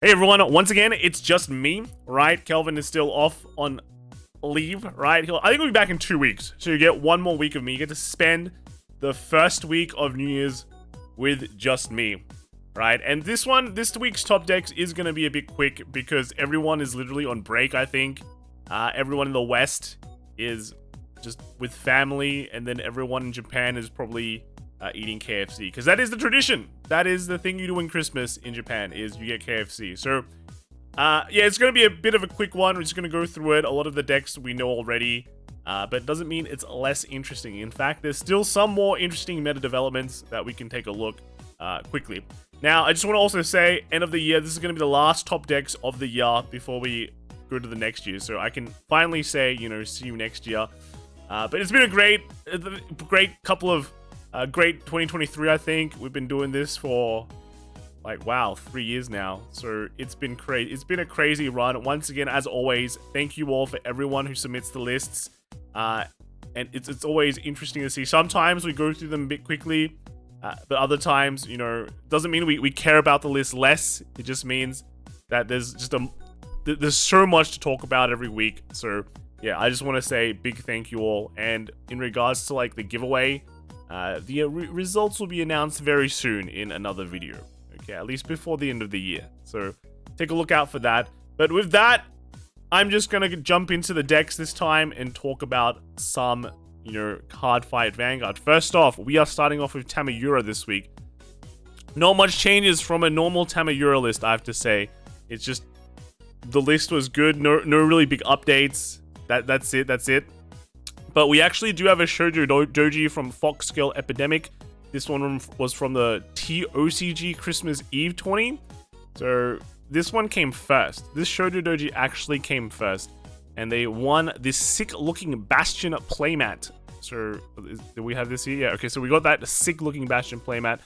Hey everyone, once again, it's just me, right? Kelvin is still off on leave, right? I think he'll be back in 2 weeks. So you get one more week of me. You get to spend the first week of New Year's with just me, right? And this week's top decks is going to be a bit quick because everyone is literally on break, I think. Everyone in the West is just with family, and then everyone in Japan is probably eating KFC, because that is the tradition. That is the thing you do in Christmas in Japan, is you get KFC. So yeah, it's going to be a bit of a quick one. We're just going to go through it. A lot of the decks we know already, but it doesn't mean it's less interesting. In fact, there's still some more interesting meta developments that we can take a look quickly. Now, I just want to also say, end of the year, this is going to be the last top decks of the year before we go to the next year. So I can finally say, you know, see you next year. But it's been a great couple of great 2023, I think. We've been doing this for, like, wow, 3 years now. So it's been crazy. It's been a crazy run. Once again, as always, thank you all for everyone who submits the lists. And it's always interesting to see. Sometimes we go through them a bit quickly, but other times, you know, doesn't mean we care about the list less. It just means that there's so much to talk about every week. So yeah, I just want to say big thank you all. And in regards to, like, the giveaway, the results will be announced very soon in another video. Okay, at least before the end of the year. So take a look out for that. But with that, I'm just gonna jump into the decks this time and talk about some, you know, card fight Vanguard. First off, we are starting off with Tamayura this week. Not much changes from a normal Tamayura list, I have to say. It's just the list was good. No really big updates. That's it. But we actually do have a Shojodoji from Foxscale Epidemic. This one was from the TOCG Christmas Eve 20. So this one came first. This Shojodoji actually came first. And they won this sick-looking Bastion playmat. So, do we have this here? Yeah, okay, so we got that sick-looking Bastion playmat.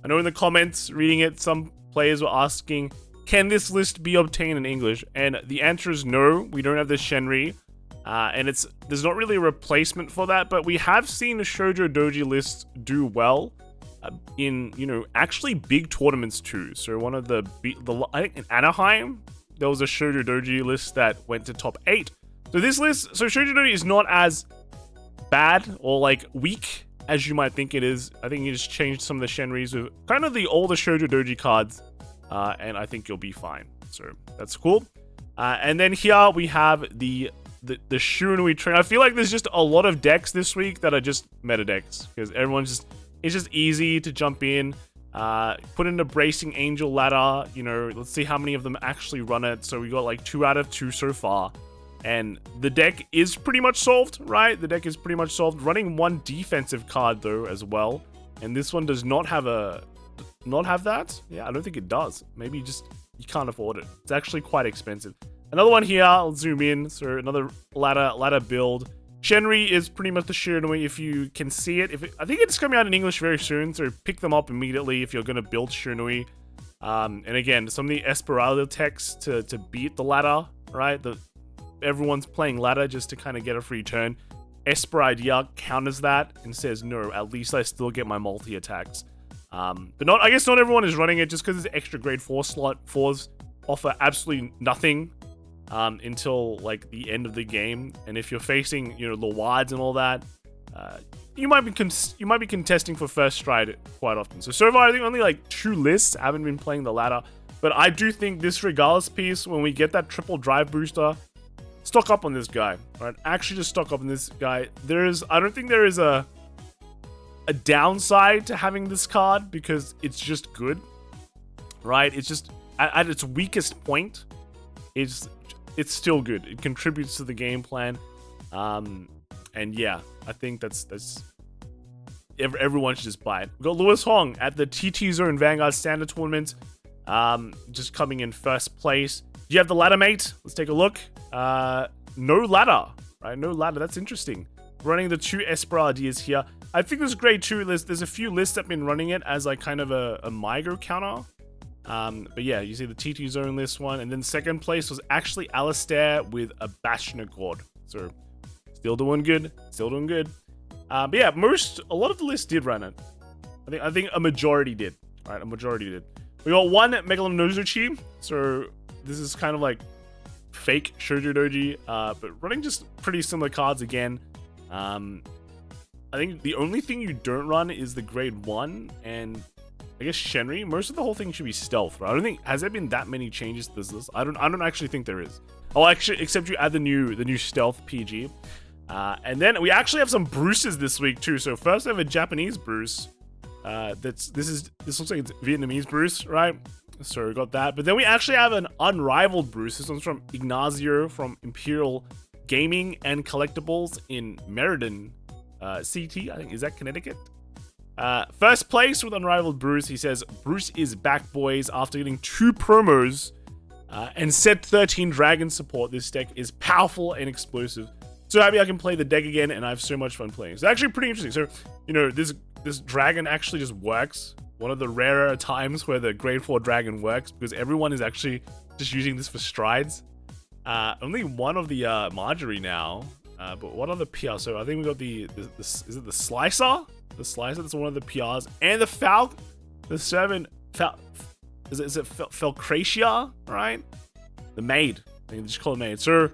I know in the comments, reading it, some players were asking, can this list be obtained in English? And the answer is no, we don't have the Shenri. And there's not really a replacement for that, but we have seen the Shojodoji lists do well in, you know, actually big tournaments too. So one of the I think in Anaheim, there was a Shojodoji list that went to top 8. So this list, so Shojodoji is not as bad or, like, weak as you might think it is. I think you just changed some of the Shenris with kind of the older Shojodoji cards, and I think you'll be fine. So that's cool. And then here we have the Shiranui train. I feel like there's just a lot of decks this week that are just meta decks, because it's just easy to jump in, put in a Bracing Angel ladder. You know, let's see how many of them actually run it. So we got like 2 out of 2 so far, and the deck is pretty much solved, right? The deck is pretty much solved. Running one defensive card though as well, and this one does not have that. Yeah, I don't think it does. Maybe you can't afford it. It's actually quite expensive. Another one here, I'll zoom in. So another ladder build. Shenri is pretty much the Shiranui if you can see it. I think it's coming out in English very soon, so pick them up immediately if you're going to build Shiranui. And again, some of the Esmeralda techs to beat the ladder, right? Everyone's playing ladder just to kind of get a free turn. Esmeralda counters that and says, no, at least I still get my multi-attacks. But I guess not everyone is running it just because it's extra grade 4 slot. 4s offer absolutely nothing until, like, the end of the game, and if you're facing, you know, Luards and all that, you might be contesting for first stride quite often. So far, I think only like 2 lists haven't been playing the ladder, but I do think this Regardless piece, when we get that triple drive booster, stock up on this guy. All right, actually just stock up on this guy. I don't think there is a downside to having this card, because it's just good, right? It's just at its weakest point, it's still good. It contributes to the game plan. And yeah, I think that's everyone should just buy it. We got Lewis Hong at the TT Zone Vanguard Standard Tournament, just coming in first place. Do you have the ladder, mate? Let's take a look. No ladder, right? No ladder. That's interesting. Running the 2 Esmeraldas here. I think this is great too. There's a few lists that have been running it as, like, kind of a Migro counter. But yeah, you see the TT Zone list one, and then second place was actually Alistair with a Bastion Accord. So still doing good. But yeah, a lot of the lists did run it. I think a majority did. Right, a majority did. We got one Megalonozuchi. So this is kind of like fake Shojodoji, but running just pretty similar cards again. I think the only thing you don't run is the grade 1 and I guess Shenri. Most of the whole thing should be stealth, right? I don't think, has there been that many changes to this list? I don't actually think there is. Oh, actually, except you add the new stealth PG. And then we actually have some Bruces this week too. So first I have a Japanese Bruce. This looks like it's Vietnamese Bruce, right? So we got that. But then we actually have an unrivaled Bruce. This one's from Ignacio from Imperial Gaming and Collectibles in Meriden CT. I think, is that Connecticut? First place with unrivaled Bruce. He says, Bruce is back, boys, after getting 2 promos and set 13 dragon support. This deck is powerful and explosive. So happy I can play the deck again, and I have so much fun playing. It's actually pretty interesting. So, you know, this dragon actually just works. One of the rarer times where the grade 4 dragon works, because everyone is actually just using this for strides. Only one of the Marjorie now, but what other PR? So I think we got is it the Slicer? The Slicer, that's one of the PRs. And the Falc, the Servant, is it Falcracia, right? The Maid. I think they just call it Maid. So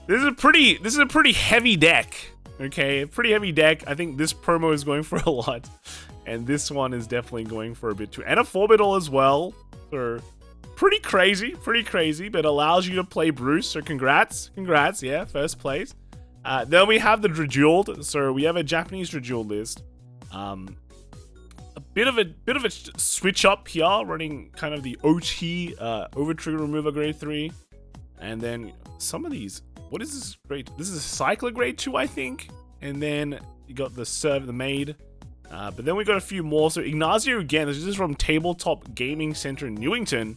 this is a pretty heavy deck. Okay, pretty heavy deck. I think this promo is going for a lot. And this one is definitely going for a bit too. And a 4-bit-all as well. So pretty crazy, but allows you to play Bruce. So congrats, yeah, first place. Then we have the Drajeweled. So we have a Japanese Drajeweled list. A bit of a switch up here, running kind of the OT over trigger remover grade 3, and then some of these. What is this grade? This is a Cycler grade 2, I think. And then you got the Maid. But then we got a few more. So Ignacio again. This is from Tabletop Gaming Center in Newington.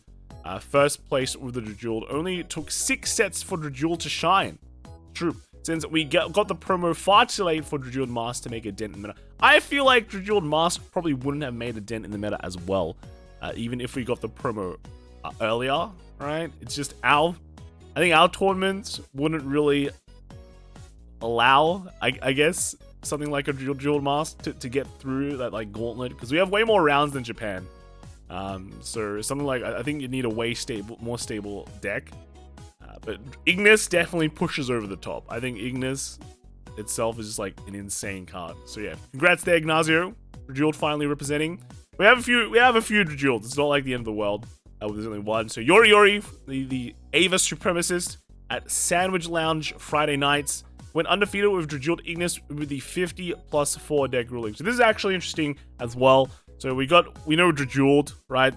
First place with the Drajeweled. Only took 6 sets for Drajeweled to shine. True. Since we got the promo far too late for Drajeweled Mask to make a dent in the meta. I feel like Drajeweled Mask probably wouldn't have made a dent in the meta as well. Even if we got the promo earlier, right? It's just I think our tournaments wouldn't really allow, I guess, something like a Drajeweled Mask to get through that like gauntlet. Because we have way more rounds than Japan. So something like, I think you need a more stable deck. But Ignis definitely pushes over the top. I think Ignis itself is just like an insane card. So yeah, congrats there, Ignacio. Drajeweled finally representing. We have a few Drajeweled. It's not like the end of the world. There's only one. So Yori, the Ava supremacist at Sandwich Lounge Friday nights, went undefeated with Drajeweled Ignis with the 50+4 deck ruling. So this is actually interesting as well. So we know Drajeweled, right?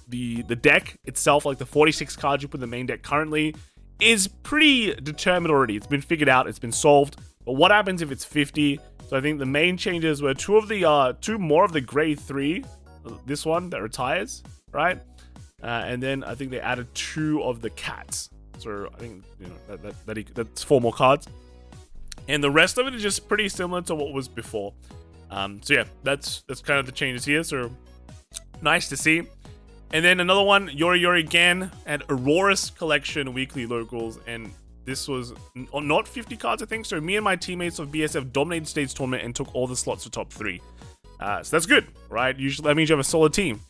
The deck itself, like the 46 cards you put in the main deck currently, is pretty determined already. It's been figured out, it's been solved. But what happens if it's 50? So I think the main changes were two more of the grade 3, this one that retires, right? And then I think they added 2 of the cats. So I think, you know, that's 4 more cards. And the rest of it is just pretty similar to what was before. So yeah, that's kind of the changes here. So nice to see. And then another one, Yori again, at Aurora's Collection Weekly Locals, and this was not 50 cards, I think. So me and my teammates of BSF dominated stage tournament and took all the slots for top 3. So that's good, right? Usually that means you have a solid team.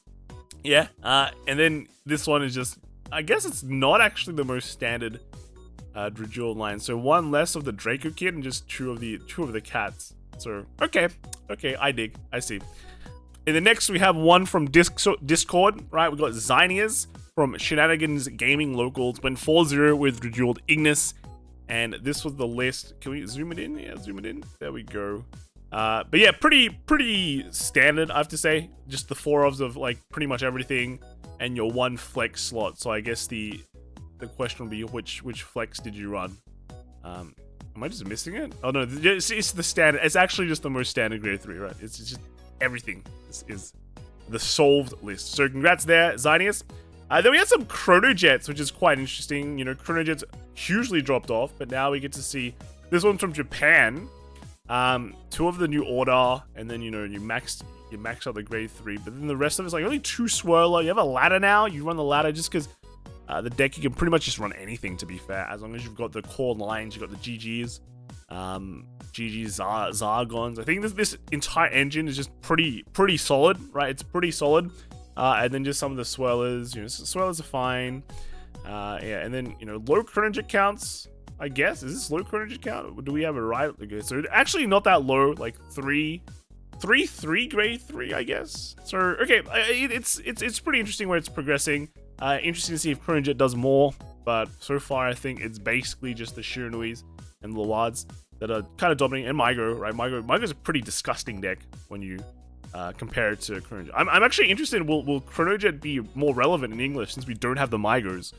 Yeah. And then this one is just, I guess it's not actually the most standard Drajeweled line. So 1 less of the Draco kit and just 2 of the cats. So okay, I dig, I see. And then next we have one from Discord, right? We got Zynias from Shenanigans Gaming Locals, went 4-0 with Drajeweled Ignis, and this was the list. Can we zoom it in? Yeah, zoom it in. There we go. But yeah, pretty standard, I have to say. Just the 4 ofs of like pretty much everything, and your 1 flex slot. So I guess the question will be which flex did you run? Am I just missing it? Oh no, it's the standard. It's actually just the most standard grade 3, right? It's just everything is the solved list. So congrats there, Zynius. Then we had some Chronojets, which is quite interesting. You know, Chronojets hugely dropped off, but now we get to see this one's from Japan. 2 of the new order, and then, you know, you max out the grade 3, but then the rest of it's like only 2 swirler. You have a ladder now. You run the ladder just because the deck, you can pretty much just run anything, to be fair, as long as you've got the core lines. You've got the GGs. GG's Zargons. I think this entire engine is just pretty solid, right? It's pretty solid. And then just some of the swirlers. You know, swirlers are fine. Yeah, and then, you know, low Chronojet counts, I guess. Is this low Chronojet count? Do we have a right? Okay, so actually not that low, like 3 grade 3, I guess. So, okay, it's pretty interesting where it's progressing. Interesting to see if Chronojet does more, but so far I think it's basically just the Shiranuis and the Luards that are kind of dominating, and Mygo, right? Mygo's a pretty disgusting deck when you compare it to Chronojet. I'm actually interested, will Chronojet be more relevant in English since we don't have the Mygos?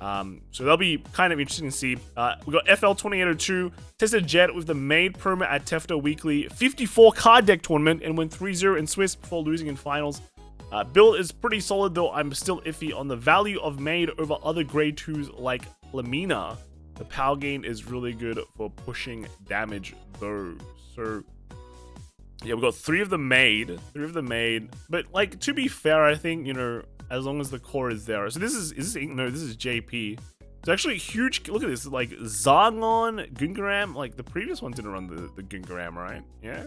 So that'll be kind of interesting to see. We got FL2802, tested Jet with the maid promo at Tefta Weekly 54 card deck tournament and went 3-0 in Swiss before losing in finals. Build is pretty solid, though I'm still iffy on the value of maid over other grade 2s like Lamina. The power gain is really good for pushing damage though. So yeah, we got 3 of the maid, but like, to be fair, I think, you know, as long as the core is there. So this is JP. It's actually huge. Look at this, like Zargon, Gungaram. Like the previous one didn't run the Gungaram, right? Yeah.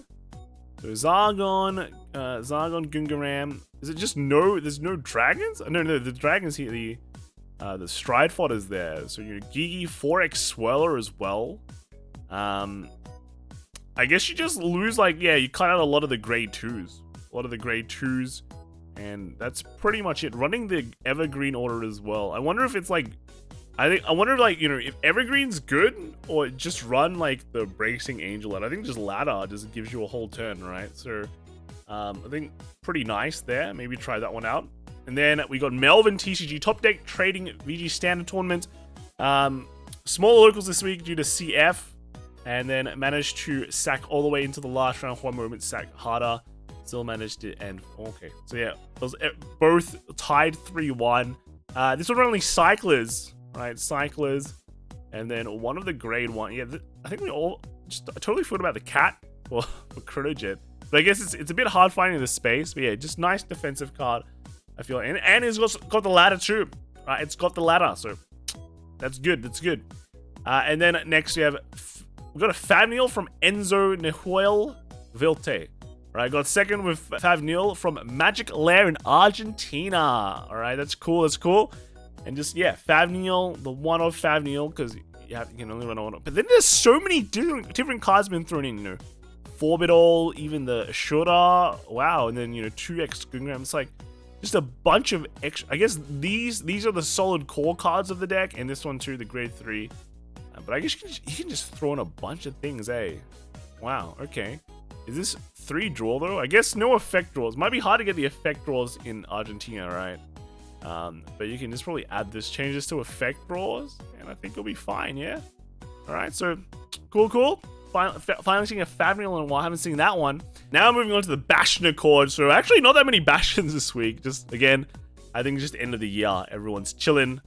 So Zargon, Gungaram. Is it just there's no dragons? No, the dragons here. The Stride Fod is there. So you know, Gigi 4x Swirler as well. I guess you just lose, like, yeah, you cut out a lot of the grade 2s. And that's pretty much it. Running the Evergreen order as well. I wonder if it's like, I wonder, like, you know, if Evergreen's good or just run like the Bracing Angel. And I think just ladder just gives you a whole turn, right? So I think pretty nice there. Maybe try that one out. And then we got Melvin TCG top deck trading VG standard tournament. Smaller locals this week due to CF. And then managed to sack all the way into the last round. One moment sack harder. Still managed to end. Okay, so yeah, those both tied 3-1. This one only cyclers, right? Cyclers, and then one of the grade 1. Yeah, I think we all I totally forgot about the cat for Chronojet. But I guess it's a bit hard finding the space. But yeah, just nice defensive card, I feel. And it's got the ladder too, right? It's got the ladder, so that's good. That's good. And then next we got a Favrneel from Enzo Nehuel Vilte. Alright, got second with Favrneel from Magic Lair in Argentina. Alright, that's cool, And just, yeah, Favrneel, the one of Favrneel, because you can only run one. But then there's so many different cards been thrown in, you know. 4-bit all, even the Shura, wow, and then, you know, 2x Gungram. It's like just a bunch of extra. I guess these are the solid core cards of the deck, and this one too, the grade 3. But I guess you can just throw in a bunch of things, eh? Wow, okay. Is this 3 draw though? I guess no effect draws. Might be hard to get the effect draws in Argentina, right? But you can just probably add this, change this to effect draws, and I think it'll be fine, yeah? Alright, so cool. Finally seeing a Favrneel in a while. I haven't seen that one. Now moving on to the Bastion Accord. So actually not that many Bastions this week. Just, again, I think just end of the year. Everyone's chilling.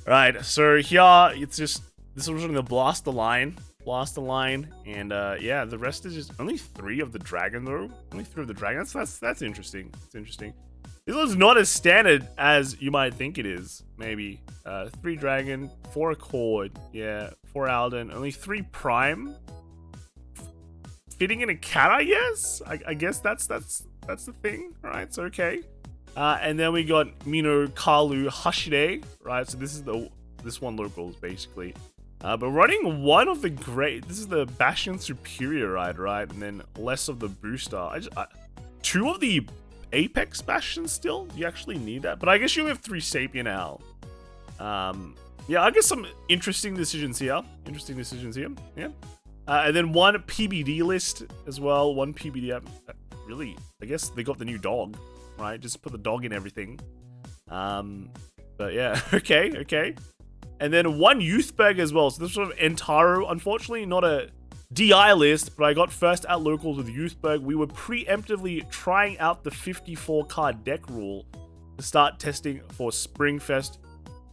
Alright, so here, it's just, this was running the Blast the Line, and yeah, the rest is just only 3 of the dragon though. Only 3 of the dragon. That's interesting. It's interesting. This one's not as standard as you might think it is. Maybe 3 dragon, 4 Accord, yeah, 4 Alden, only 3 Prime. Fitting in a cat, I guess. I guess that's the thing, right? It's okay. And then we got Mino Kalu Hashide, right? So this one locals basically. But running one of the this is the Bastion Superior ride, right? And then less of the booster. 2 of the Apex Bastions still? Do you actually need that? But I guess you only have 3 Sapien Al. Yeah, I guess some interesting decisions here. Yeah. And then 1 PBD list as well. 1 PBD. Really, I guess they got the new dog, right? Just put the dog in everything. But yeah, okay. And then 1 Youthberk as well. So this was Entaro. Unfortunately, not a DI list, but I got first at locals with Youthberk. We were preemptively trying out the 54 card deck rule to start testing for Springfest.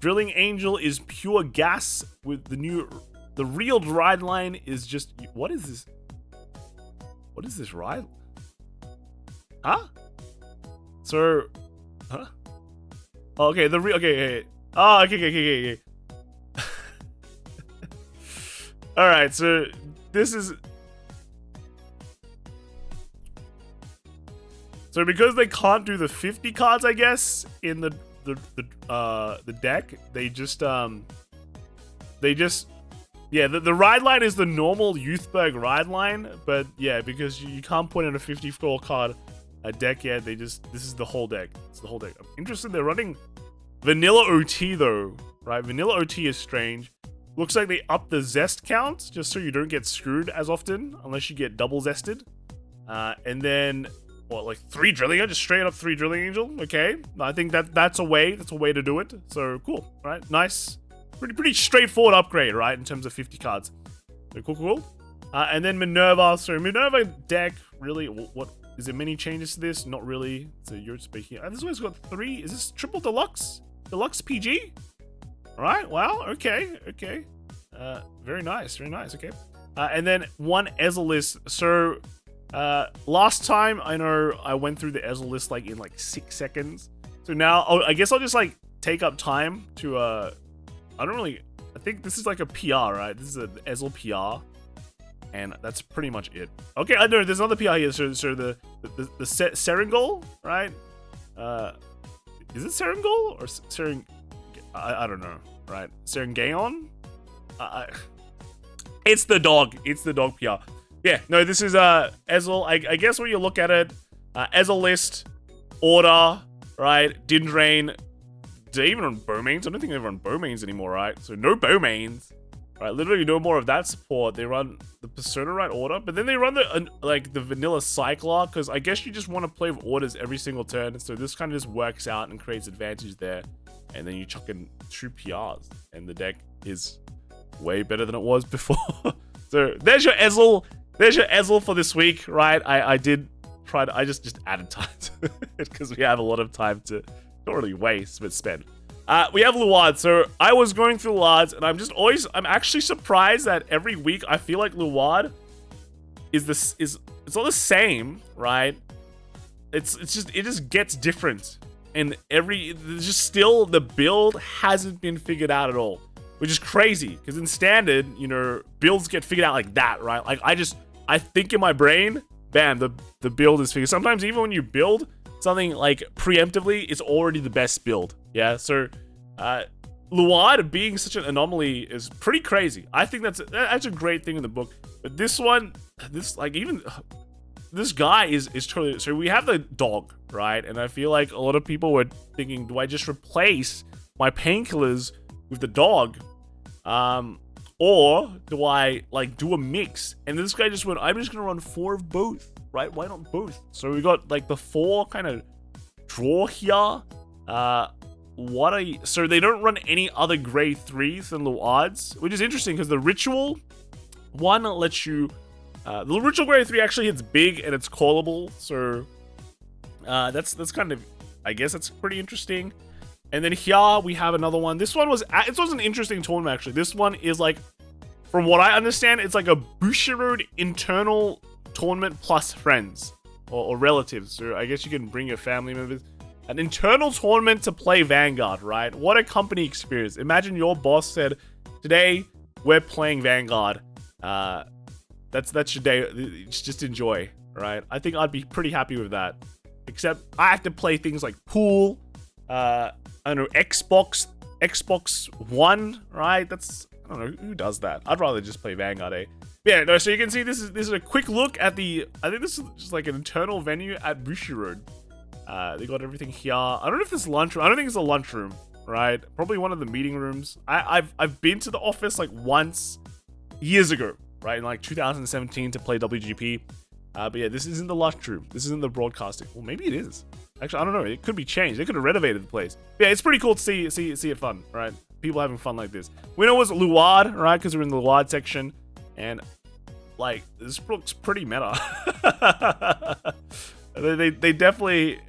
Drilling Angel is pure gas with the real ride line is just, what is this? What is this ride? Huh? So, huh? Oh, okay, okay. Oh, okay. Alright, so this is... So because they can't do the 50 cards, I guess, in the deck, they just yeah, the ride line is the normal Youthberk ride line, but yeah, because you can't put in a 54 card deck yet, this is the whole deck. It's the whole deck. I'm interested. They're running vanilla OT though, right? Vanilla OT is strange. Looks like they up the zest count just so you don't get screwed as often unless you get double zested. And then what, like 3 drilling, just straight up 3 drilling angel. Okay, I think that's a way to do it. So cool, right? Nice. Pretty straightforward upgrade, right, in terms of 50 cards. So cool. And then Minerva. So Minerva deck, really, what is there many changes to this? Not really. So you're speaking. This one's got 3. Is this triple deluxe? Deluxe PG? All right. Wow. Okay. Very nice. Okay. And then 1 Ezel list. So last time I know I went through the Ezel list like in like 6 seconds. So now I guess I'll just like take up time to I think this is like a PR, right? This is an Ezel PR, and that's pretty much it. Okay, I know there's another PR here. So the Serengol, right? Is it Serengol or Sereng? I don't know, right? Serengaon? It's the dog. It's the dog PR. Yeah, no, this is Ezel. I guess when you look at it, Ezel list, order, right? Dindrain. They're even on Bowmains. I don't think they're on Bowmains anymore, right? So no Bowmains, right? Literally no more of that support. They run the Persona right order, but then they run the vanilla Cycler, because I guess you just want to play with orders every single turn. So this kind of just works out and creates advantage there. And then you chuck in 2 PRs, and the deck is way better than it was before. So there's your Ezel. There's your Ezel for this week, right? I just added time to it because we have a lot of time to not really waste, but spend. We have Luard. So I was going through Luards, and I'm actually surprised that every week I feel like Luard it's all the same, right? It just gets different. And there's just still the build hasn't been figured out at all, which is crazy because in standard, builds get figured out like that, right? Like I think in my brain, bam, the build is figured. Sometimes even when you build something like preemptively, it's already the best build. Yeah, so Luard being such an anomaly is pretty crazy. I think that's a great thing in the book. But this guy is totally. So we have the dog, right? And I feel like a lot of people were thinking, do I just replace my painkillers with the dog, or do I like do a mix? And this guy just went, I'm just gonna run 4 of both, right? Why not both? So we got like the 4 kind of draw here. So they don't run any other grade 3s than Luards, which is interesting because the ritual one lets you. The ritual grade 3 actually hits big and it's callable, so that's kind of, I guess that's pretty interesting. And then here we have another one. This was an interesting tournament actually. This one is like, from what I understand, it's like a Bushiroad internal tournament plus friends or relatives. So I guess you can bring your family members. An internal tournament to play Vanguard, right? What a company experience. Imagine your boss said, today we're playing Vanguard. That's your day. Just enjoy, right? I think I'd be pretty happy with that. Except I have to play things like pool, I don't know, Xbox One, right? I don't know who does that. I'd rather just play Vanguard, eh? Yeah, no. So you can see this is a quick look at I think this is just like an internal venue at Bushiroad. They got everything here. I don't know if this lunchroom. I don't think it's a lunchroom, right? Probably one of the meeting rooms. I've been to the office like once years ago, right, in like 2017 to play WGP. But yeah, this isn't the lunchroom. This isn't the broadcasting. Well, maybe it is. Actually, I don't know. It could be changed. They could have renovated the place. But yeah, it's pretty cool to see it fun, right? People having fun like this. Winner was Luard, right? Because we're in the Luard section, and like this looks pretty meta. they definitely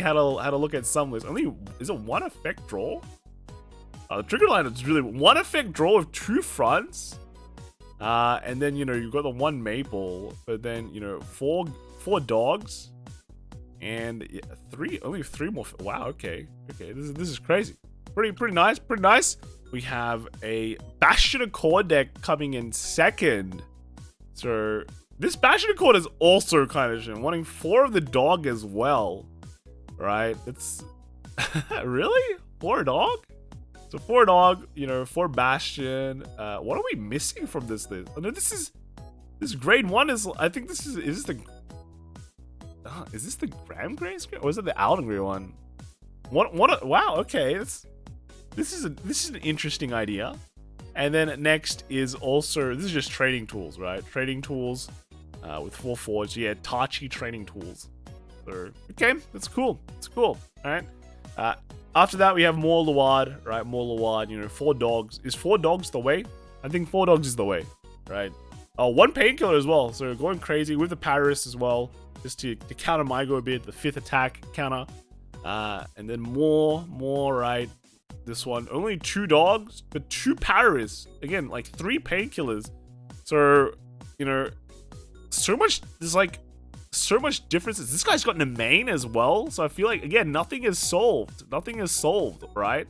had a look at some list. Only is it 1 effect draw? The trigger line is really 1 effect draw with 2 fronts. And then you've got the 1 maple, but then 4 dogs, and only 3 more. Wow, okay, this is crazy. Pretty nice. We have a Bastion Accord deck coming in second. So This Bastion Accord is also kind of shit. Wanting 4 of the dog as well. Right? It's... really? 4 dog? So 4 dog, you know, 4 Bastion. What are we missing from this list? Oh, no, this is... This grade 1 is... I think this is... Is this the Graham Grace? Or is it the Alden Grey one? Wow, okay. This is an interesting idea. And then next is also... This is just trading tools, right? Trading tools with 4 forge. Yeah, Tachi trading tools. So, okay, that's cool. It's cool. Alright. After that, we have more Luard, right? More Luard, you know, 4 dogs. Is 4 dogs the way? I think 4 dogs is the way, right? 1 painkiller as well. So going crazy with the Paris as well. Just to counter Mygo a bit. The 5th attack counter. And then more, right? This one. Only 2 dogs, but 2 Paris. Again, like 3 painkillers. So, you know, so much, there's like, so much differences. This guy's got a main as well. So I feel like, again, nothing is solved. Nothing is solved, right?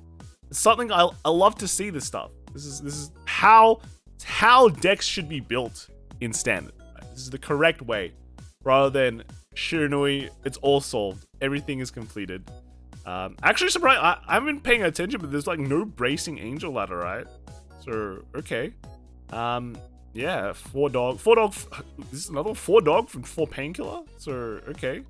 It's something I love to see this stuff. This is how decks should be built in standard. Right? This is the correct way. Rather than Shiranui, it's all solved. Everything is completed. Actually surprised, I haven't been paying attention, but there's like no bracing angel ladder, right? So, okay. Yeah, 4 dog. This is another 4 dog from 4 painkiller. So, okay.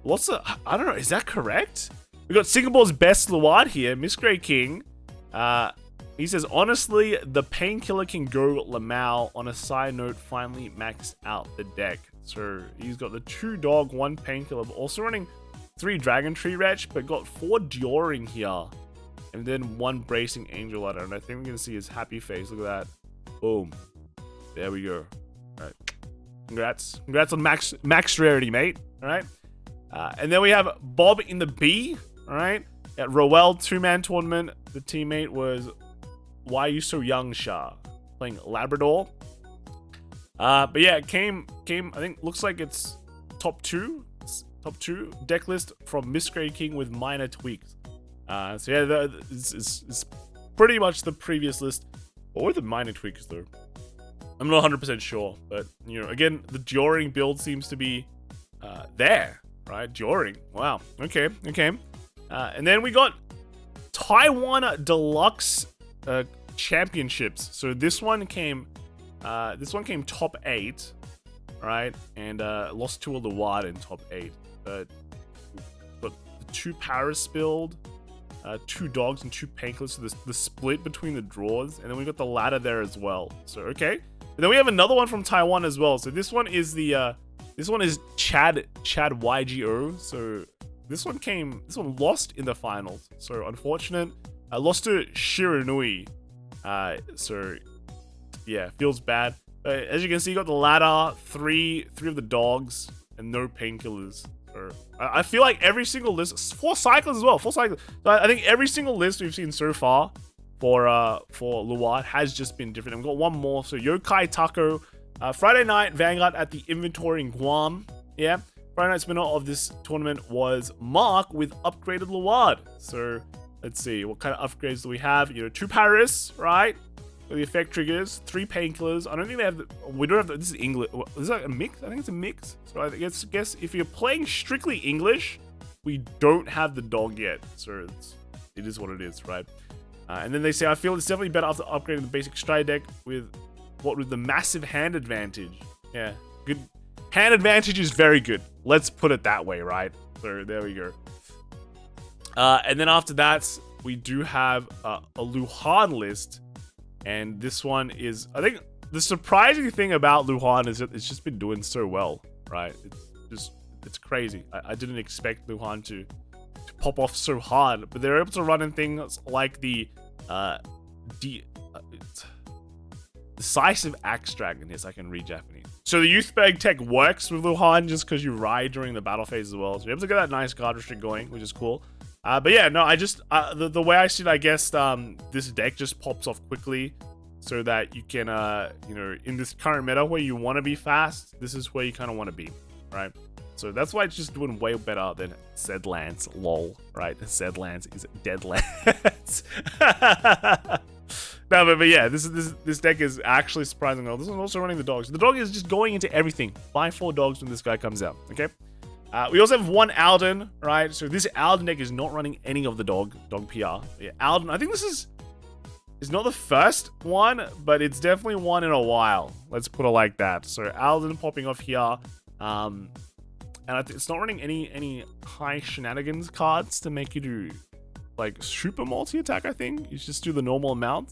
Lots of, I don't know, is that correct? We got Singapore's best Luard here, Miss Grey King. He says, honestly, the painkiller can go Lamau. On a side note, finally maxed out the deck. So he's got the 2 dog, 1 painkiller, but also running 3 Dragon Tree Wretch, but got 4 Dioring here. And then 1 Bracing Angel Ladder. And I think we're going to see his happy face. Look at that. Boom. There we go. Alright. Congrats. Congrats on max rarity, mate. Alright. And then we have Bob in the B. Alright. At Rowell 2-man tournament. The teammate was Why Are You So Young, Shah? Playing Labrador. But yeah, it came, I think, looks like it's top 2 deck list from Miss Grey King with minor tweaks. So yeah, it's pretty much the previous list. What were the minor tweaks though? I'm not 100% sure, but you know, again, the Dioring build seems to be there, right? Dioring, wow, okay. And then we got Taiwan Deluxe Championships. So this one came top 8, right? And lost to a Luard in top 8. But 2 Paris build, 2 dogs and 2 painkillers. So the split between the draws, and then we got the ladder there as well. So okay. And then we have another one from Taiwan as well. So this one is the Chad YGO. So this one lost in the finals. So unfortunate. Lost to Shiranui. So yeah, feels bad. As you can see, you got the ladder, 3 of the dogs, and no painkillers. So I feel like every single list, 4 cycles as well, 4 cycles. So I think every single list we've seen so far for Luard has just been different. And we've got one more. So Yokai Taco, Friday night Vanguard at the inventory in Guam. Yeah, Friday night spinner of this tournament was Mark with upgraded Luard. So let's see, what kind of upgrades do we have? You know, 2 Paris, right? The effect triggers, 3 painkillers. I don't think they have. We don't have. This is English. Is that a mix? I think it's a mix. So I guess if you're playing strictly English, we don't have the dog yet. So it is what it is, right? And then they say, I feel it's definitely better after upgrading the basic stride deck with the massive hand advantage. Yeah, good. Hand advantage is very good. Let's put it that way, right? So there we go. And then after that, we do have a Leuhan list. And this one is, I think, the surprising thing about Leuhan is that it's just been doing so well, right? It's crazy. I didn't expect Leuhan to pop off so hard, but they're able to run in things like the Decisive Axe Dragon. Yes, I can read Japanese. So the Youthberk tech works with Leuhan just because you ride during the battle phase as well. So you're able to get that nice guard restrict going, which is cool. But yeah, no, I just, the way I see it, I guess, this deck just pops off quickly so that you can, you know, in this current meta where you want to be fast, this is where you kind of want to be, right? So that's why it's just doing way better than Zed Lance, lol, right? Zed Lance is dead Lance. No, but yeah, this deck is actually surprising. This one's also running the dogs. The dog is just going into everything. Buy 4 dogs when this guy comes out. Okay. We also have 1 Alden, right? So this Alden deck is not running any of the dog PR. Yeah, Alden. I think this is not the first one, but it's definitely one in a while. Let's put it like that. So Alden popping off here. And it's not running any high shenanigans cards to make you do like super multi-attack. I think you just do the normal amount.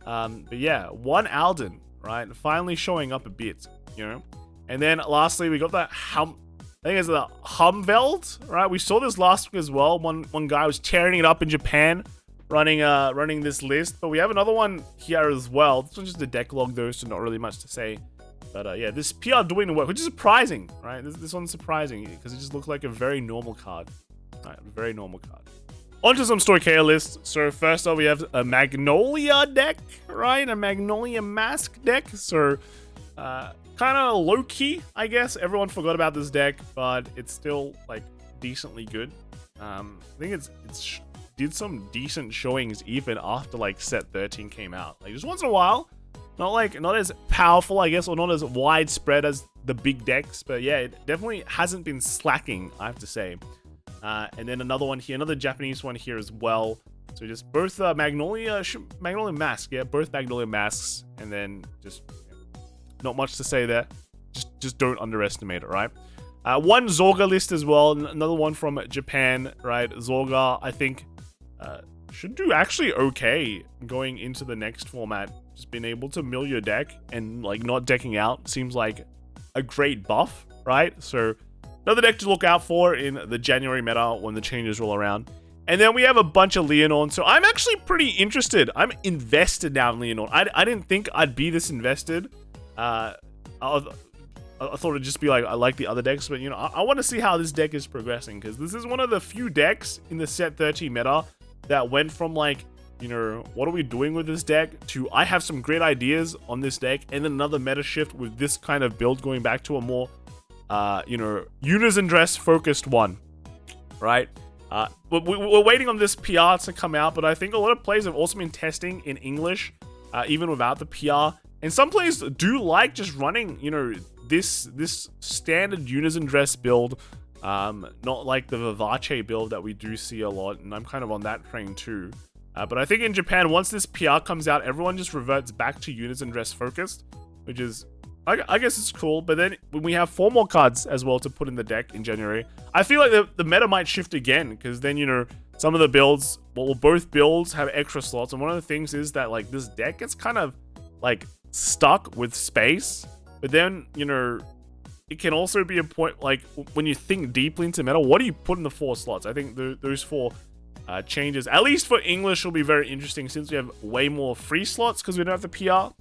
But yeah, 1 Alden, right? Finally showing up a bit, you know. And then lastly, we got that I think it's the Halmveld, right? We saw this last week as well. One guy was tearing it up in Japan, running this list. But we have another one here as well. This one's just a deck log though, so not really much to say. But yeah, this PR doing the work, which is surprising, right? This one's surprising because it just looked like a very normal card. Right, very normal card. Onto some Stoicheia lists. So first up, we have a Magnolia deck, right? A Magnolia Mask deck. So kind of low-key, I guess. Everyone forgot about this deck, but it's still like decently good. I think it's did some decent showings even after like set 13 came out. Like just once in a while. Not as powerful, I guess, or not as widespread as the big decks, but yeah, it definitely hasn't been slacking, I have to say. And then another one here, another Japanese one here as well. So just both Magnolia Mask, yeah, both Magnolia Masks, and then just not much to say there. Just don't underestimate it, right? 1 Zorga list as well, another one from Japan, right? Zorga, I think, should do actually okay going into the next format. Just being able to mill your deck and like not decking out seems like a great buff, right? So another deck to look out for in the January meta when the changes roll around. And then we have a bunch of Lianorn. So I'm actually pretty interested. I'm invested now in Lianorn. I didn't think I'd be this invested. I thought it'd just be like, I like the other decks, but you know, I want to see how this deck is progressing, because this is one of the few decks in the set 30 meta that went from like, you know, what are we doing with this deck to I have some great ideas on this deck, and then another meta shift with this kind of build going back to a more, you know, unison dress focused one, right? We're waiting on this PR to come out, but I think a lot of players have also been testing in English, even without the PR. And some players do like just running, you know, this standard unison dress build, not like the Vivace build that we do see a lot, and I'm kind of on that train too. But I think in Japan, once this PR comes out, everyone just reverts back to unison dress focused, which is, I guess it's cool. But then when we have 4 more cards as well to put in the deck in January, I feel like the meta might shift again, because then, you know, some of the builds, well, both builds have extra slots. And one of the things is that like this deck gets kind of like stuck with space. But then, you know, it can also be a point, like when you think deeply into meta, what do you put in the 4 slots? I think those 4 changes, at least for English, will be very interesting since we have way more free slots because we don't have the PR.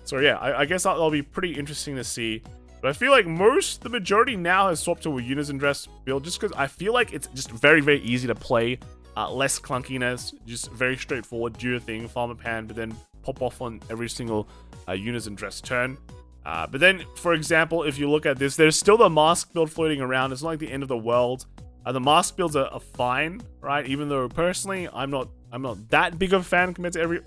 So yeah, I guess that'll be pretty interesting to see. But I feel like the majority now has swapped to a unison dress build, just because I feel like it's just very, very easy to play. Less clunkiness, just very straightforward, do your thing, farm a pan, but then pop off on every single unison dress turn. But then, for example, if you look at this, there's still the mask build floating around. It's not like the end of the world. The mask builds are fine, right? Even though personally, I'm not that big of a fan compared to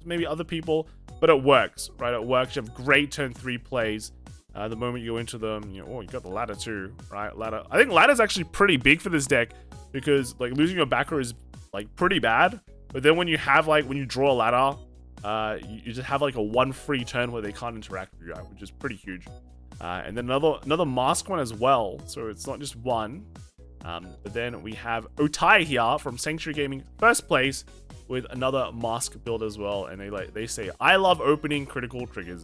maybe other people, but it works, right? It works. You have great turn 3 plays. The moment you go into them, you know, oh, you got the ladder too, right? Ladder. I think ladder's actually pretty big for this deck, because like losing your backer is like pretty bad. But then when you have like, when you draw a ladder, you just have like a 1 free turn where they can't interact with you, which is pretty huge. And then another mask one as well. So it's not just one. But then we have Otai here from Sanctuary Gaming, first place, with another mask build as well. And they say, I love opening critical triggers.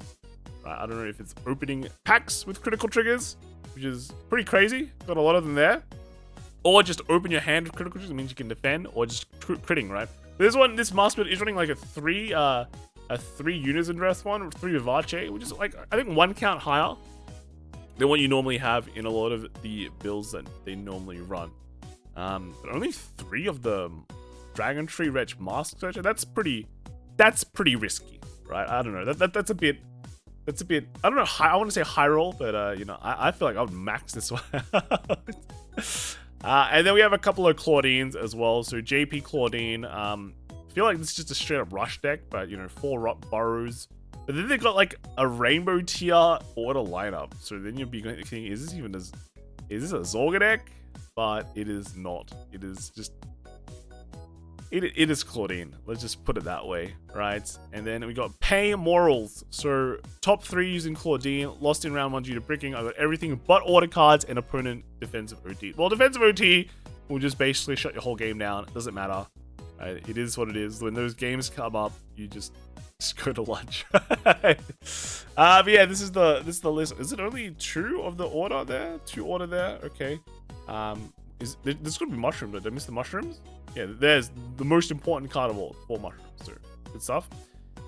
Right, I don't know if it's opening packs with critical triggers, which is pretty crazy. Got a lot of them there. Or just open your hand with critical triggers. It means you can defend, or just critting, right? This mask build is running like a 3 unison dress one, 3 Vivace, which is like, I think 1 count higher than what you normally have in a lot of the builds that they normally run. But only 3 of the Dragon Tree Wretch Mask Searcher. That's pretty risky, right? I don't know. That's a bit. I don't know. I want to say high roll, but you know, I feel like I would max this one out. And then we have a couple of Claudines as well. So JP Claudine, feel like this is just a straight up rush deck, but you know, 4 burrows. But then they got like a rainbow tier order lineup. So then you'll be thinking, is this a Zorga deck? But it is not. It is just, it is Claudine. Let's just put it that way, right? And then we got Pay Morals. So top 3 using Claudine, lost in round 1 due to bricking. I got everything but order cards and opponent defensive OT. Well, defensive OT will just basically shut your whole game down. It doesn't matter. It is what it is. When those games come up, you just go to lunch. But yeah, this is the list. Is it only 2 of the order there? 2 order there? Okay. There's gonna be mushrooms. Did I miss the mushrooms? Yeah, there's the most important card of all, 4 mushrooms. So good stuff.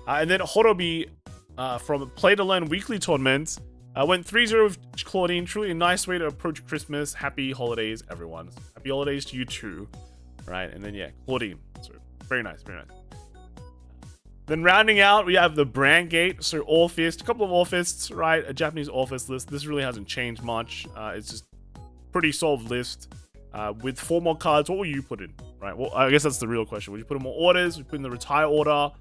And then Horobi from Play to Learn Weekly Tournament went 3-0 with Claudine. Truly a nice way to approach Christmas. Happy holidays, everyone. Happy holidays to you too. Right, and then yeah, Claudine. So very nice, very nice. Then rounding out, we have the brand gate. So Orfist, a couple of Orfists, right? A Japanese Orfist list. This really hasn't changed much. It's just pretty solid list. With 4 more cards, what will you put in? Right. Well, I guess that's the real question. Would you put in more orders? Would you put in the retire order?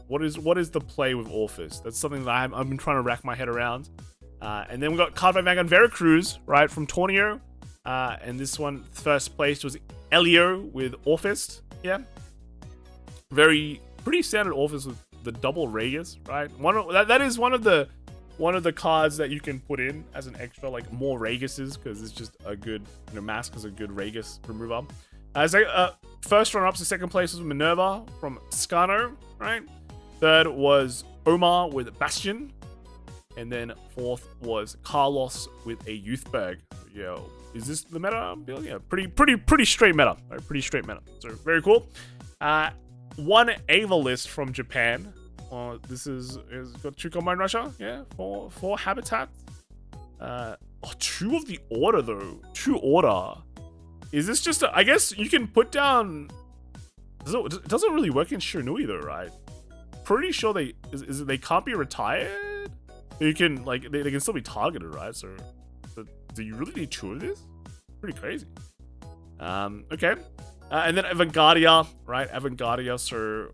What is the play with Orfist? That's something that I've been trying to rack my head around. And then we got card by Vanguard Veracruz, right, from Tornio. And this one, first place was Elio with Orfist. Yeah. Pretty standard Orfist with the double Ragus, right? That is one of the cards that you can put in as an extra, like more Raguses, because it's just a good, you know, Mask is a good Ragus remover. First runner-ups to second place was Minerva from Scano, right? Third was Omar with Bastion. And then 4th was Carlos with a Youthberk. Yeah, is this the meta? Yeah, pretty straight meta. Right? Pretty straight meta. So very cool. One Ezel list from Japan. This is got 2 Combine Russia. Yeah, 4 Habitats. 2 of the order though. 2 order. Is this just I guess you can put down. It doesn't really work in Shiranui though, right? Pretty sure they can't be retired. You can like they can still be targeted, right? So do you really need 2 of this? Pretty crazy. Okay. And then Avantgarda, right? Avantgarda, so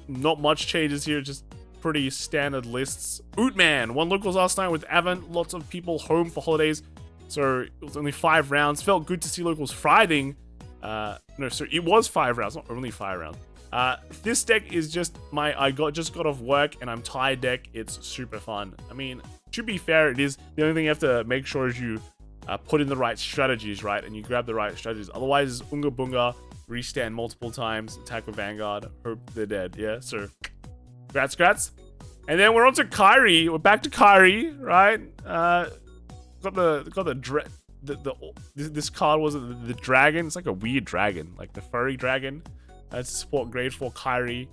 not much changes here, just pretty standard lists. Ootman won locals last night with Avant. Lots of people home for holidays, so it was only 5 rounds. Felt good to see locals Friday. No, so it was 5 rounds, not only 5 rounds. This deck is just just got off work and I'm tired deck. It's super fun. I mean, to be fair, it is. The only thing you have to make sure is you put in the right strategies, right? And you grab the right strategies. Otherwise, it's Unga Bunga, restand multiple times, attack with Vanguard, hope they're dead. Yeah, so congrats. And then we're on to Kairi. We're back to Kairi, right? This card was the dragon. It's like a weird dragon, like the furry dragon. That's support grade 4 Kairi.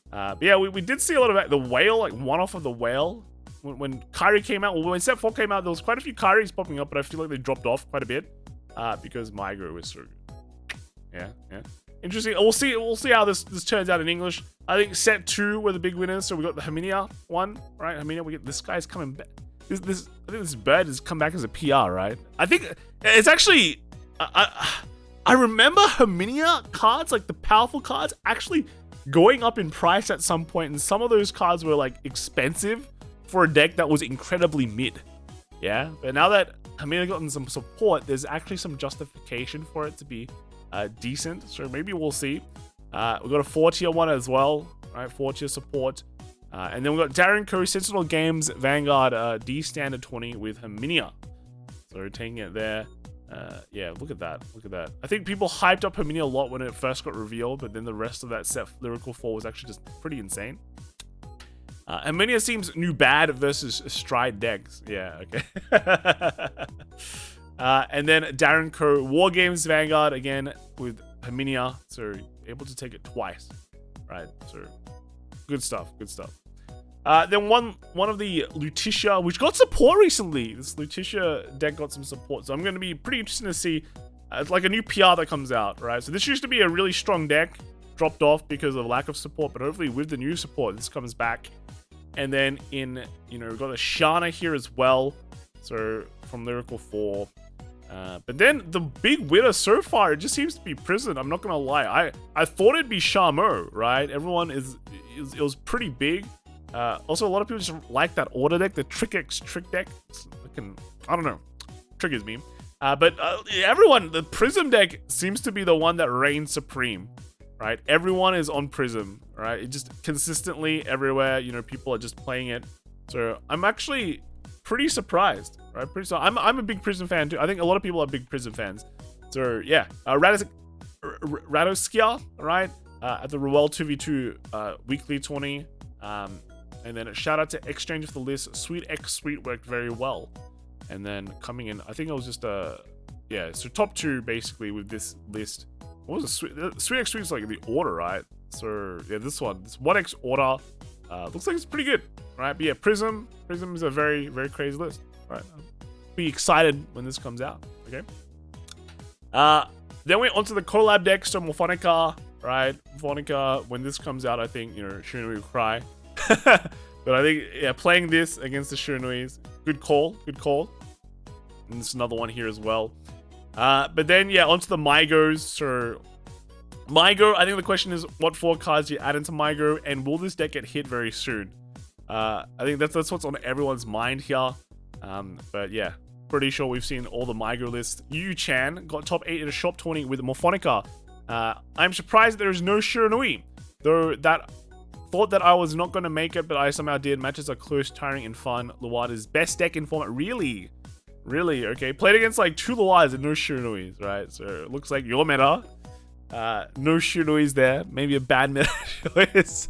But yeah, we did see a lot of the whale, like one off of the whale. When Kairi came out, when set 4 came out, there was quite a few Kairis popping up, but I feel like they dropped off quite a bit because Migro is so good. Yeah. Interesting. We'll see how this turns out in English. I think set 2 were the big winners. So we got the Herminia one, right? Herminia, we get this guy's coming back. I think this bird has come back as a PR, right? I think it's actually I remember Herminia cards, like the powerful cards, actually going up in price at some point, and some of those cards were like expensive for a deck that was incredibly mid. Yeah, but now that Herminia gotten some support, there's actually some justification for it to be decent. So maybe we'll see. We got a 4-tier one as well, right? 4-tier support. And then we got Darren Co, Sentinel Games, Vanguard, D Standard 20 with Herminia. So taking it there. Yeah, look at that. I think people hyped up Herminia a lot when it first got revealed, but then the rest of that set, Lyrical 4, was actually just pretty insane. Herminia seems new bad versus Stride decks. Yeah, okay. And then Darren Co, War Games, Vanguard, again with Herminia. So able to take it twice. Right, so good stuff. Then one of the Lutetia, which got support recently. This Lutetia deck got some support, so I'm going to be pretty interested to see. It's like a new PR that comes out, right? So this used to be a really strong deck, dropped off because of lack of support, but hopefully with the new support, this comes back. And then we've got a Shana here as well. So from Lyrical 4, But then the big winner so far, it just seems to be Prison. I'm not gonna lie. I thought it'd be Shamo, right? Everyone it was pretty big. Also, a lot of people just like that order deck, the Trick deck. I don't know, triggers me. But everyone, the Prism deck seems to be the one that reigns supreme, right? Everyone is on Prism, right? It just consistently everywhere, you know, people are just playing it. So I'm actually pretty surprised, right? I'm a big Prism fan too. I think a lot of people are big Prism fans. So yeah, Radoskia, right? At the Ruel 2v2 weekly tourney. And then a shout out to Exchange for the list. Sweet X Sweet worked very well. And then coming in, I think it was just yeah, so top 2 basically with this list. What was the Sweet X Sweet is like the order, right? So yeah, this 1X order looks like it's pretty good, right? But yeah, Prism is a very, very crazy list, right? Be excited when this comes out, okay? Then we're onto the collab deck, so Morphonica, right? Morphonica, when this comes out, I think, you know, Shiranui will cry. But I think, yeah, playing this against the Shiranuis, good call. And there's another one here as well. But then, yeah, onto the Mygos. So, Mygo, I think the question is, what 4 cards do you add into Mygo, and will this deck get hit very soon? I think that's what's on everyone's mind here. But yeah, pretty sure we've seen all the Mygo lists. Yu-chan got top 8 in a shop tourney with Morphonica. I'm surprised there is no Shiranui, though that thought that I was not going to make it, but I somehow did. Matches are close, tiring, and fun. Luard is best deck in format. Really? Okay. Played against like 2 Luards and no Shiranuis, right? So it looks like your meta. No Shiranuis there. Maybe a bad meta choice.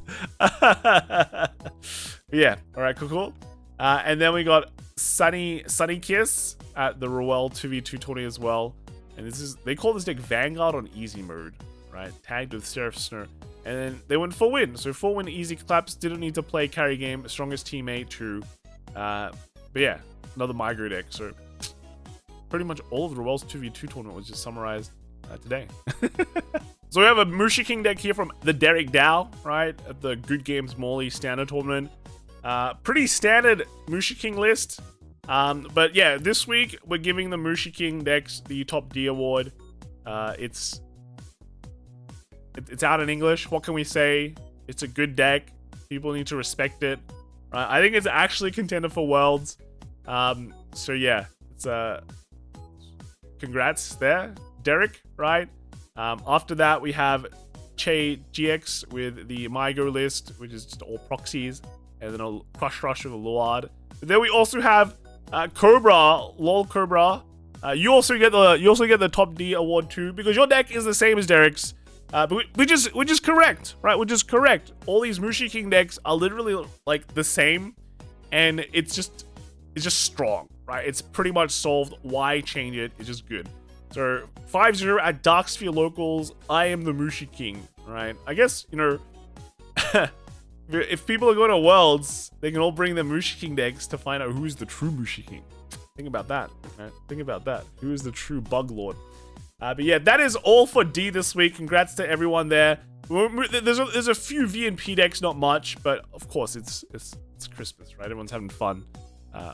Yeah. Alright, cool. And then we got Sunny Kiss at the Ruel 2v2 tourney as well. And they call this deck Vanguard on easy mode, right? Tagged with Seraph Snow. And then they went full win. So full win, easy claps. Didn't need to play carry game. Strongest teammate too. But yeah, another Mygro deck. So pretty much all of the Ruel's 2v2 tournament was just summarized today. So we have a Musha King deck here from the Derek Dow, right? At the Good Games Morley standard tournament. Pretty standard Musha King list. But yeah, this week we're giving the Musha King decks the top D award. It's out in English. What can we say? It's a good deck. People need to respect it. Right? I think it's actually a contender for Worlds. So yeah, it's congrats there, Derek. Right. After that, we have Che GX with the Mygo list, which is just all proxies, and then a Crush Rush with a Luard. But then we also have Cobra, LOL Cobra. You also get the top D award too, because your deck is the same as Derek's. Which is correct, right? Which is correct. All these Musha King decks are literally like the same, and it's just strong, right? It's pretty much solved. Why change it? It's just good. So 5-0 at Darksphere locals. I am the Musha King, right? I guess, you know, if people are going to Worlds, they can all bring their Musha King decks to find out who's the true Musha King. Think about that, right? Think about that. Who is the true Bug Lord? But yeah, that is all for D this week. Congrats to everyone there. There's a few V and P decks, not much, but of course it's Christmas, right? Everyone's having fun.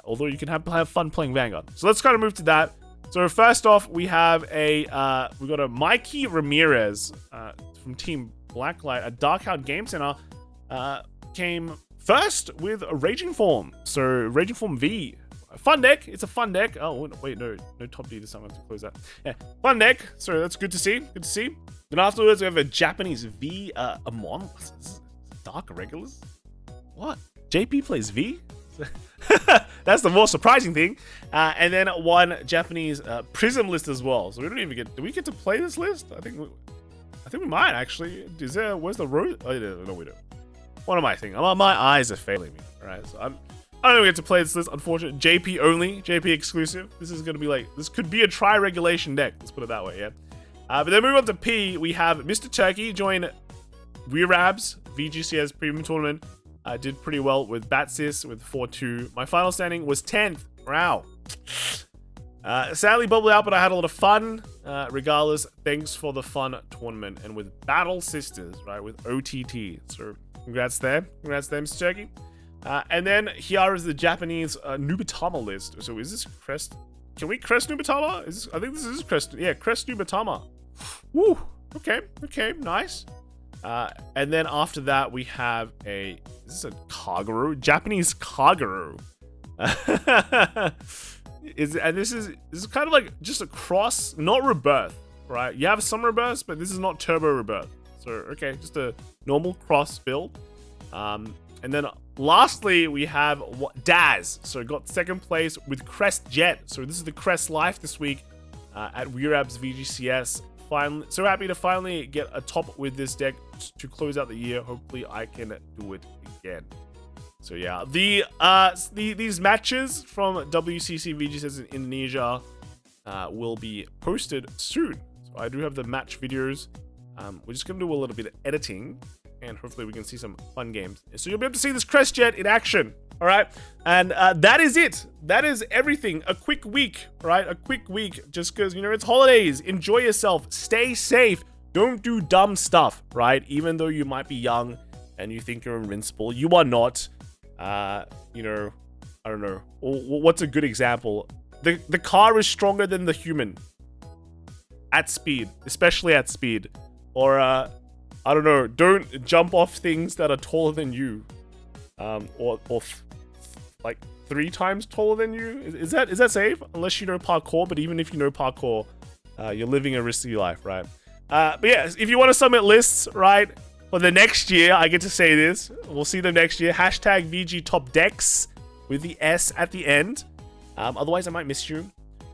Although you can have fun playing Vanguard. So let's kind of move to that. So first off, we have we got a Mikey Ramirez from Team Blacklight at Darkhound Game Center. Came first with a Raging Form. So Raging Form V. Fun deck. It's a fun deck. Oh, wait, no top D this time. I have to close that. Yeah, fun deck. So that's good to see. Good to see. Then afterwards, we have a Japanese V Amon. What's this? Dark Regulars? What? JP plays V? That's the more surprising thing. And then one Japanese Prism list as well. So we don't even get. Do we get to play this list? I think we might actually. Where's the rose? Oh, no, we don't. What am I thinking? My eyes are failing me. All right, so I don't get to play this list, unfortunately. JP only, JP exclusive. This is going to be like, this could be a tri-regulation deck. Let's put it that way, yeah. But then moving on to P, we have Mr. Turkey join Weirabs, VGCS Premium Tournament. Did pretty well with Batsis with 4-2. My final standing was 10th. Wow. Sadly bubbled out, but I had a lot of fun. Regardless, thanks for the fun tournament. And with Battle Sisters, right, with OTT. So congrats there. Congrats there, Mr. Turkey. And then here is the Japanese Nubatama list. So is this Crest can we Crest Nubatama? I think this is Crest. Yeah, Crest Nubatama. Woo. Okay. Okay. Nice. And then after that we have is this a Kaguru? Japanese Kaguru. And this is kind of like just a cross, not rebirth, right? You have some rebirths, but this is not turbo rebirth. So okay, just a normal cross build. And then lastly, we have Daz. So got second place with Crest Jet. So this is the Crest Life this week at Weirab's VGCS. Finally, so happy to finally get a top with this deck to close out the year. Hopefully, I can do it again. So yeah, these matches from WCC VGCS in Indonesia will be posted soon. So I do have the match videos. We're just gonna do a little bit of editing, and hopefully we can see some fun games. So you'll be able to see this Crest Jet in action. All right, and that is it. That is everything. A quick week, right? A quick week, just because, you know, it's holidays. Enjoy yourself. Stay safe. Don't do dumb stuff, right? Even though you might be young and you think you're invincible, you are not. You know, I don't know. What's a good example? The car is stronger than the human. At speed, especially at speed. Or, I don't know. Don't jump off things that are taller than you. Or like 3 times taller than you. Is that safe? Unless you know parkour, but even if you know parkour, you're living a risky life, right? But yeah, if you want to submit lists, right, for the next year, I get to say this. We'll see them next year. Hashtag VG Top Decks with the S at the end. Otherwise, I might miss you,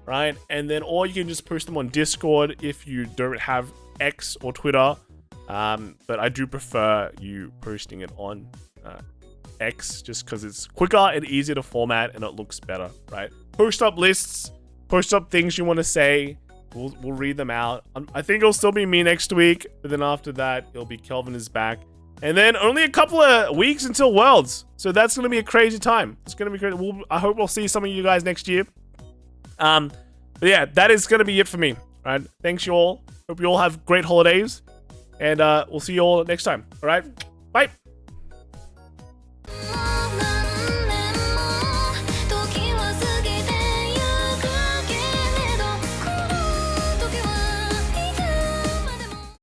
right? And then, or you can just post them on Discord if you don't have X or Twitter. But I do prefer you posting it on X, just because it's quicker and easier to format and it looks better, right? Post up lists, post up things you want to say. We'll read them out. I think it'll still be me next week, but then after that, it'll be Kelvin is back. And then only a couple of weeks until Worlds. So that's going to be a crazy time. It's going to be crazy. I hope we'll see some of you guys next year. But yeah, that is going to be it for me. All right. Thanks, you all. Hope you all have great holidays. And we'll see you all next time. All right. Bye.